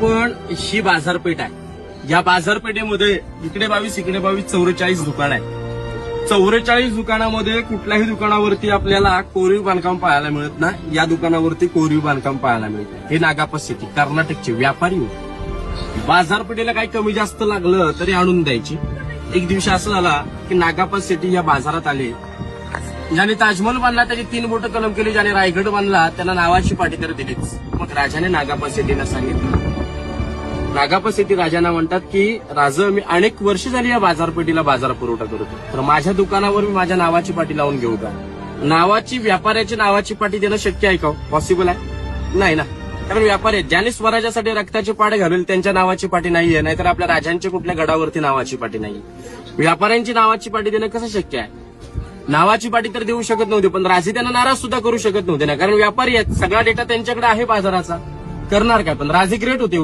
पण ही बाजारपेठ आहे. या बाजारपेठेमध्ये इकडे 22 इकडे 22 44 दुकान आहे. 44 दुकानामध्ये कुठल्याही दुकानावरती आपल्याला कोरीव बांधकाम पाहायला मिळत नाही. या दुकानावरती कोरीव बांधकाम पाहायला मिळतं. हे नागापा सिटी कर्नाटकचे व्यापारी होते. बाजारपेठेला काही कमी जास्त लागलं तरी आणून द्यायची. एक दिवशी असं झाला की नागापा सिटी या बाजारात आले. ज्याने ताजमहल बांधला त्याची 3 बोटं कलम केली. ज्याने रायगड बांधला त्यांना नावाची पाटी तर दिलीच. मग राजाने नागापा सिटीला सांगितलं. नागापा सिटी राजांना म्हणतात की राजा, मी अनेक वर्ष झाली या बाजारपेठीला बाजार पुरवठा करतो, तर माझ्या दुकानावर मी माझ्या नावाची पाटी लावून घेऊ का? नावाची व्यापाऱ्याची नावाची पाटी देणं शक्य आहे का? पॉसिबल आहे? नाही ना. कारण व्यापारी आहेत, ज्याने स्वराज्यासाठी रक्ताचे पाड घालून त्यांच्या नावाची पाटी नाहीये. नाहीतर आपल्या राजांच्या कुठल्या गडावरती नावाची पाटी नाही. व्यापाऱ्यांची नावाची पाटी देणं कसं शक्य आहे? नावाची पाटी तर देऊ शकत नव्हते, पण राजे त्यांना नाराज सुद्धा करू शकत नव्हते ना, कारण व्यापारी आहेत. सगळा डेटा त्यांच्याकडे आहे बाजाराचा. करणार काय? पण राजे ग्रेट होते.